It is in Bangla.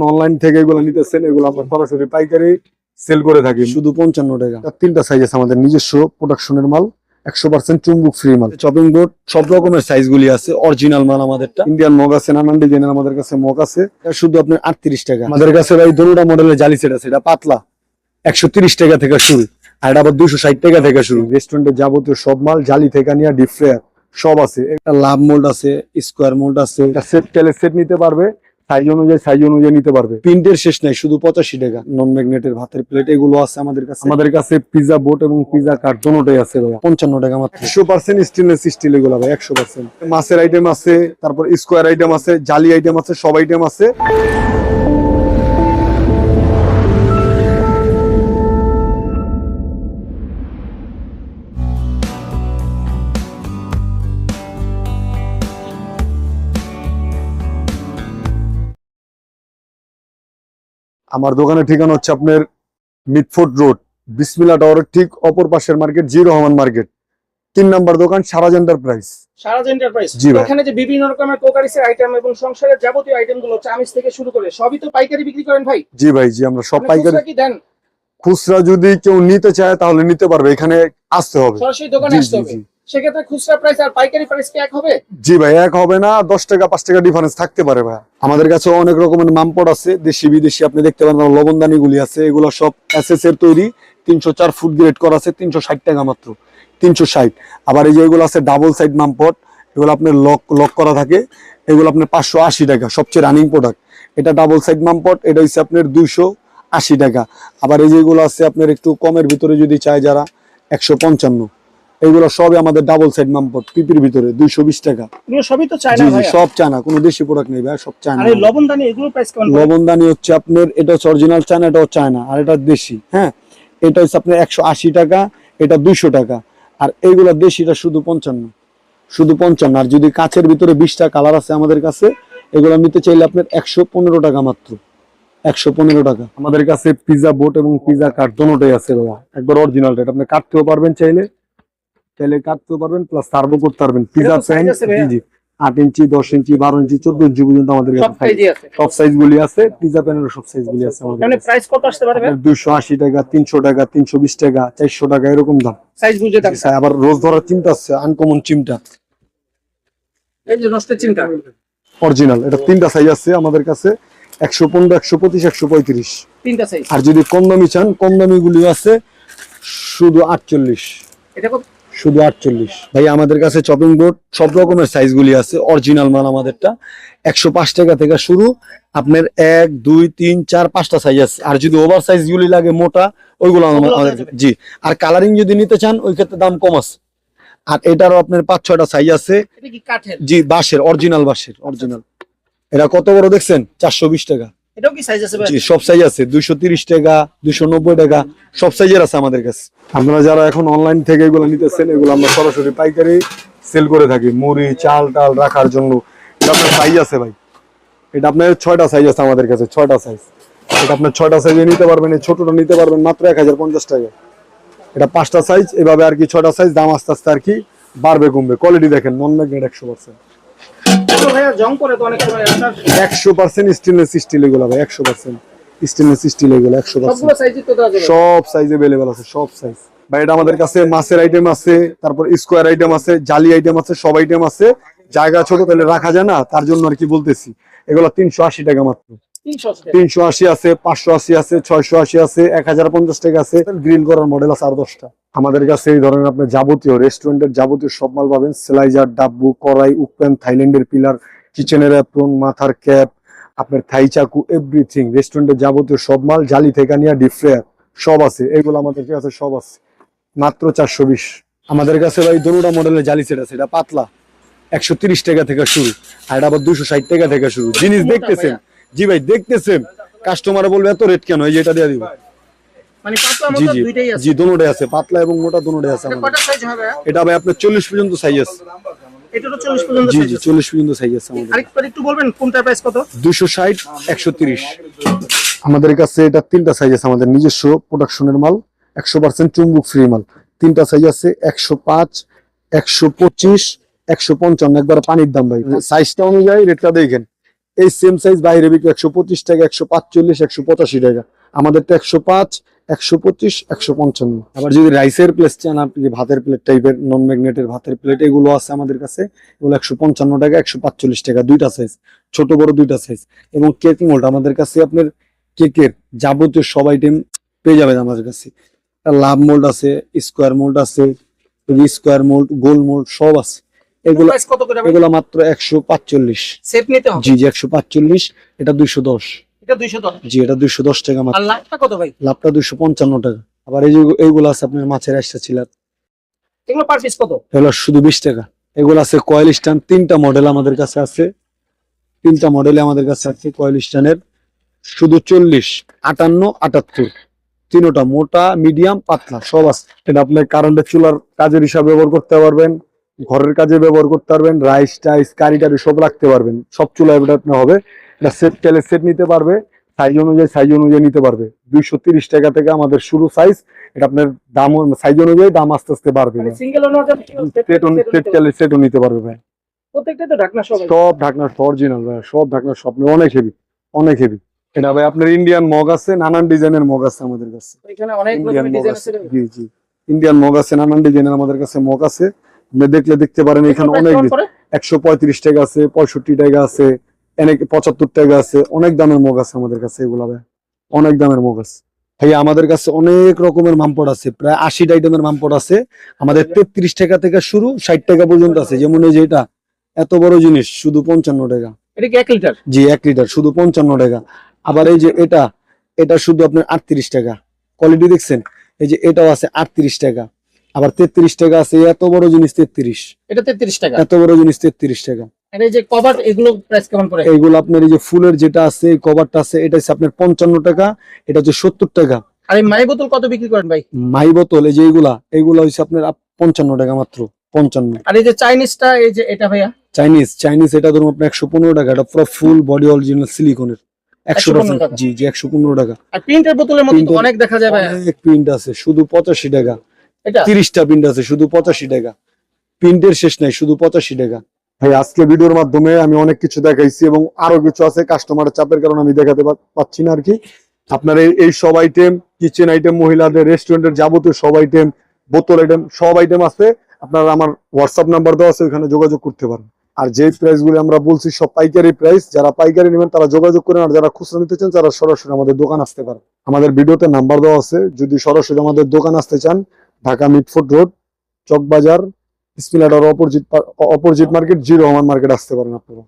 অনলাইন থেকে এগুলো নিতেছেন, এগুলো আমরা সরাসরি পাইকারি সেল করে থাকি শুধু 55 টাকা। তিনটা সাইজ আছে আমাদের নিজস্ব প্রোডাকশনের মাল, 100% চুম্বক ফ্রি মাল। চপিং বোর্ড সব রকমের সাইজ গুলি আছে, অরিজিনাল মাল আমাদেরটা। ইন্ডিয়ান মগ আছে, নানান ডিজাইনের আমাদের কাছে মগ আছে, শুধু আপনার 38 টাকা। আমাদের কাছে ভাই দোনোটা মডেলের জালি সেট আছে, এটা পাতলা 130 টাকা থেকে শুরু, আর এটা আবার 260 টাকা থেকে শুরু। রেস্টুরেন্টের যাবতীয় সব মাল জালি থেকে নিয়ে ডিপ ফ্রায়ার সব আছে। একটা লাভ মোল্ড আছে, স্কোয়ার মোল্ড আছে, এটা সেট চাইলে সেট নিতে পারবে, সাইজ অনুযায়ী নিতে পারবে। প্রিন্টের শেষ নাই, শুধু 85 টাকা। নন ম্যাগনেটের ভাতের প্লেট এগুলো আছে আমাদের কাছে। আমাদের কাছে পিজা বোট এবং পিজা কার্ড দুটোই আছে ভাই, 55 টাকা মাত্র। 100% স্টেনলেস স্টিল এগুলো ভাই, 100%। মাছের আইটেম আছে, তারপর স্কোয়ার আইটেম আছে, জালি আইটেম আছে, সব আইটেম আছে। আমার দোকানের ঠিকানা হচ্ছে আপনার মিটফোর্ড রোড, বিসমিল্লাহ টাওয়ারের ঠিক অপর পাশের মার্কেট, জি রহমান মার্কেট, 3 নাম্বার দোকান, সারাজ এন্টারপ্রাইজ। সারাজ এন্টারপ্রাইজ। জি ভাই। এখানে যে বিভিন্ন রকমের কোকারিসের আইটেম এবং সংসারের যাবতীয় আইটেম গুলো, চামিচ থেকে শুরু করে সবই তো পাইকারি বিক্রি করেন ভাই? জি ভাই, জি আমরা সব পাইকারি। খুচরা কি দেন? খুচরা যদি কেউ নিতে চায় তাহলে নিতে পারবে, এখানে আসতে হবে, সরাসরি দোকানে আসতে হবে। সেক্ষেত্রে খুচরা প্রাইস আর পাইকারি প্রাইস কি এক হবে? জি ভাই, এক হবে না, 10 টাকা 5 টাকা ডিফারেন্স থাকতে পারে ভাই। আমাদের কাছে অনেক রকমের মামপট আছে, দেশি বিদেশি, আপনি দেখতে পারেন লবণদানি গুলি আছে, এগুলো সব এসএস এর তৈরি, 304 ফুট গ্রেড করা আছে, 360 টাকা মাত্র, 360। আবার এই যে এগুলো আছে ডাবল সাইড মামপট, এগুলো আপনার লক করা থাকে, এগুলো আপনার 580 টাকা, সবচেয়ে রানিং প্রোডাক্ট। এটা ডাবল সাইড মামপট, এটা হচ্ছে আপনার 280 টাকা। আবার এই যেগুলো আছে আপনার একটু কমের ভিতরে যদি চায় যারা, 155। এগুলো সবই আমাদের ডাবল সাইড মামপট, পিপির ভিতরে 220 টাকা। এগুলো সবই তো চায়না জি জি, ভাই? সব চায়না, কোনো দেশি প্রোডাক্ট নেই ভাই, সব চায়না। আর এই লবণদানি এগুলো প্রাইস কেমন? লবণদানি হচ্ছে আপনার, এটা হচ্ছে অরিজিনাল চায়না, এটাও চায়না, আর এটা দেশি। হ্যাঁ, এটা হচ্ছে আপনার 180 টাকা, এটা 200 টাকা। আর এইগুলো দেশিটা শুধু 55, শুধু 55। আর যদি কাচের ভিতরে 20টা কালার আছে আমাদের কাছে, এগুলো নিতে চাইলে আপনার 115 টাকা মাত্র, 115 টাকা। আমাদের কাছে পিজা বোট এবং পিজা কার্ড দুটোই আছে ভাইয়া, একবার অরিজিনাল রেট। আপনি কাটতেও পারবেন, চাইলে কাটতেও পারবেন, প্লাস সার্ভও করতে পারবেন। পিজা প্যান, জি জি, 8 ইঞ্চি, 10 ইঞ্চি, 12 ইঞ্চি, 14 ইঞ্চি পর্যন্ত আমাদের কাছে সব সাইজ গুলি আছে। পিজা প্যানের সব সাইজ গুলি আছে আমাদের। মানে প্রাইস কত আসতে পারে? 280 টাকা, 300 টাকা, 320 টাকা, 400 টাকা, এরকম দাম, সাইজ বুঝে দাম। আবার রোজ ধরার চিমটা আছে, আনকমন চিমটা, এই যে নষ্ট চিমটা অরিজিনাল। এটা 3টা সাইজ আছে আমাদের কাছে, 115, 125, 135, 3টা সাইজ। আর যদি কম দামি চান, কম দামি গুলি আছে শুধু 48। এটা কত? শুধু 48 ভাই। আমাদের কাছে চপিং বোর্ড সব রকমের সাইজ গুলি আছে, অরিজিনাল মাল আমাদেরটা। 105 টাকা থেকে শুরু, আপনার 1, 2, 3, 4, 5টা সাইজ আছে। আর যদি ওভার সাইজ গুলি লাগে মোটা, ওইগুলো আমাদের, জি। আর কালারিং যদি নিতে চান, ওই ক্ষেত্রে দাম কম আছে। আর এটারও আপনার 5-6টা সাইজ আছে। এটা কি কাঠের? জি, বাঁশের, অরিজিনাল বাঁশের, অরিজিনাল। এটা কত বড় দেখছেন? 420 টাকা। এটাও কি সাইজ আছে ভাই? জি, সব সাইজ আছে, 230 টাকা, 290 টাকা, সব সাইজের আছে আমাদের কাছে। আপনারা যারা এখন অনলাইন থেকে এগুলো নিতেছেন, এগুলো আমরা সরাসরি পাইকারি সেল করে থাকি, মুড়ি চাল টাল রাখার জন্য। এটা আপনার সাইজ আছে ভাই, এটা আপনার 6টা সাইজ আছে আমাদের কাছে, 6টা সাইজ। এটা আপনার 6টা সাইজে নিতে পারবেন, এই ছোটটা নিতে পারবেন মাত্র 1050 টাকা। এটা 5টা সাইজ, এভাবে আর কি 6টা সাইজ, দাম আস্তে আস্তে আর কি বাড়বে কমবে। কোয়ালিটি দেখেন, নন ম্যাগনেট 100%। 100% স্টেনলেস স্টিল এগুলো ভাই, 100% স্টেনলেস স্টিল এগুলো, 100%। সব সাইজ अवेलेबल আছে, সব সাইজ ভাই। এটা আমাদের কাছে মাছের আইটেম আছে, তারপর স্কোয়ার আইটেম আছে, জালি আইটেম আছে, সব আইটেম আছে। জায়গা ছোট তাহলে রাখা যায় না, তার জন্য আর কি বলতেছি। এগুলো 380 টাকা মাত্র, 380 আছে, 580 আছে, 680 আছে, 1050 টাকা আছে। গ্রিল করার মডেল আছে আর 10টা। আমাদের কাছে এই ধরনের আপনার যাবতীয় রেস্টুরেন্টের যাবতীয় সব মাল পাবেন। স্লাইজার, ডাব্বু, কড়াই, উপপ্যান, থাইল্যান্ডের পিলার, কিচেনের অ্যাপ্রন, মাথার ক্যাপ, আপনার থাই চাকু, এভরিথিং। রেস্টুরেন্টের যাবতীয় সব মাল, জালি থেকে নিয়ে ডিপ ফ্রায়ার সব আছে, এগুলো আমাদের কাছে সব আছে, মাত্র 420। আমাদের কাছে ভাই দুটোটা মডেলের জালি সেট আছে, এটা পাতলা 130 টাকা থেকে শুরু, আর এটা আবার 260 টাকা থেকে শুরু। জিনিস দেখতেছেন? জি ভাই, দেখতেছেন, কাস্টমার বলবে এত রেট কেন, এই যে এটা দিয়ে দিব। মানে পাতলা মোটা দুইটাই আছে? জি, দুটোটাই আছে, পাতলা এবং মোটা দুটোটাই আছে আমাদের। কয়টা সাইজ হবে? এটা ভাই আপনার 40 পর্যন্ত সাইজ আছে। এটারও 40 পর্যন্ত জি সাইজ জি, আছে? 40 পর্যন্ত সাইজ আছে আমাদের। আরেকবার একটু বলবেন কোনটার প্রাইস কত? 260, 130। আমাদের কাছে এটা 3টা সাইজ আছে, আমাদের নিজস্ব প্রোডাকশনের মাল, 100% চুম্বক ফ্রি মাল। 3টা সাইজ আছে, 105, 125, 155, একবার পানির দাম ভাই। সাইজটা অনুযায়ী রেটটা দেখেন। এই সেম সাইজ বাইরে বিক্রি 125 টাকা, 145, 185 টাকা। আমাদেরটা 105, 125, 155। আবার যদি রাইসের প্লেট চান আপনি, ভাতের প্লেট টাইপের নন ম্যাগনেটের ভাতের প্লেট, এগুলো আছে আমাদের কাছে। এগুলো 155 টাকা, 145 টাকা, দুইটা সাইজ, ছোট বড় দুইটা সাইজ। এবং কেক মোল্ড আমাদের কাছে আপনার কেকের যাবতীয় সব আইটেম পেয়ে যাবেন আমাদের কাছে। লাভ মোল্ড আছে, স্কোয়ার মোল্ড আছে, স্কোয়ার মোল্ড, গোল মোল্ড সব আছে। এগুলো প্রাইস কত করে ভাই? এগুলো মাত্র 145। সেট নিতে হবে? জি জি 145, এটা 210। এটা 210। জি এটা 210 টাকা মাত্র। আর লাভটা কত ভাই? লাভটা 255 টাকা। আবার এই যে এইগুলো আছে আপনার মাছের আইসা ছিল, এগুলো পার পিস কত? এগুলো শুধু 20 টাকা। এগুলো আছে কয়েল স্ট্যান্ড, 3টা মডেল আমাদের কাছে আছে। 3টা মডেলে আমাদের কাছে আছে কয়েল স্ট্যান্ডের, শুধু 40, 58, 78। তিনোটা মোটা, মিডিয়াম, পাতলা সব আছে। এটা আপনি কারেন্টের চুলার কাজের হিসাবে ব্যবহার করতে পারবেন, ঘরের কাজে ব্যবহার করতে পারবেন, রাইস টাইস কারি টারি সব রাখতে পারবেন। সব চুলায় এটা আপনার হবে। এটা সেট চাইলে সেট নিতে পারবে, সাইজ অনুযায়ী নিতে পারবে। 230 টাকা থেকে আমাদের শুরু সাইজ। এটা আপনার দাম সাইজ অনুযায়ী দাম আস্তে আস্তে বাড়বে। মানে সিঙ্গেল ওনার সেটও নিতে পারবে ভাই। প্রত্যেকটা তো ঢাকনা সব সব ঢাকনা অরিজিনাল ভাই, সব ঢাকনা সব অনেক হেভি, অনেক হেভি। এটা ভাই আপনার ইন্ডিয়ান মগ আছে, নানান ডিজাইনের মগ আছে আমাদের কাছে। এখানে অনেক ইন্ডিয়ান মগ ডিজাইন আছে, আছে। জি জি ইন্ডিয়ান মগ আছে, নানান ডিজাইনের আমাদের কাছে মগ আছে। আপনি দেখলে দেখতে পারেন, এখানে অনেক 135 টাকা আছে, 65 টাকা আছে, 75 টাকা আছে। অনেক দামের মগ আছে আমাদের কাছে, এগুলা ভাই অনেক দামের মগ আছে ভাই। আমাদের কাছে অনেক রকমের মামপট আছে, প্রায় 80 আইটেমের মামপট আছে আমাদের। 33 টাকা থেকে শুরু, 60 টাকা পর্যন্ত আছে। যেমন এই যে এটা এত বড় জিনিস শুধু 55 টাকা। এটা কি 1 লিটার? জি 1 লিটার শুধু 55 টাকা। আবার এই যে এটা শুধু আপনার 38 টাকা। কোয়ালিটি দেখছেন? এই যে এটাও আছে 38 টাকা। আবার 33 টাকা আছে, এত বড় জিনিস 33। এটা 33 টাকা। এত বড় জিনিস 33 টাকা। আর এই যে কভার, এগুলো প্রাইস কেমন পড়ে? এইগুলো আপনার এই যে ফুলের যেটা আছে, এই কভারটা আছে, এটা হচ্ছে আপনার 55 টাকা, এটা হচ্ছে 70 টাকা। আর এই মাই বোতল কত বিক্রি করেন ভাই? মাই বোতল এই যে এইগুলা হচ্ছে আপনার 55 টাকা মাত্র, 55। আর এই যে চাইনিজটা, এই যে এটা ভাইয়া চাইনিজ এটা ধরুন আপনার 115 টাকা। এটা পুরো ফুল বডি অরিজিনাল সিলিকনের, 115 টাকা। 100%। জি জি 115 টাকা। আর প্রিন্টের বোতলের মধ্যে তো প্রিন্টের অনেক দেখা যায় ভাইয়া। অনেক প্রিন্ট আছে, শুধু 85 টাকা। এটা 30টা প্রিন্ট আছে, শুধু 85 টাকা। প্রিন্টের শেষ নাই, শুধু 85 টাকা। ভাই আজকে ভিডিওর মাধ্যমে আমি অনেক কিছু দেখাইছি, এবং আরো কিছু আছে, কাস্টমারের চাপের কারণে আমি দেখাতে পাচ্ছি না আর কি। আপনার এই সব আইটেম, কিচেন আইটেম, মহিলাদের রেস্টুরেন্টের যাবতীয় সব আইটেম, বোতল আইটেম, সব আইটেম আছে। আপনারা আমার হোয়াটসঅ্যাপ নাম্বার দেওয়া আছে, ওখানে যোগাযোগ করতে পারেন। আর যে প্রাইস গুলো আমরা বলছি সব পাইকারি প্রাইস। যারা পাইকারি নেবেন তারা যোগাযোগ করেন, আর যারা খুচরা নিতে চান তারা সরাসরি আমাদের দোকান আসতে পারেন। আমাদের ভিডিওতে নাম্বার দেওয়া আছে, যদি সরাসরি আমাদের দোকান আসতে চান, ঢাকা মিটফোর্ড রোড, চকবাজার, স্পিলাডার অপোজিট মার্কেট, জিরো রহমান মার্কেট আসতে পারেন আপনারা।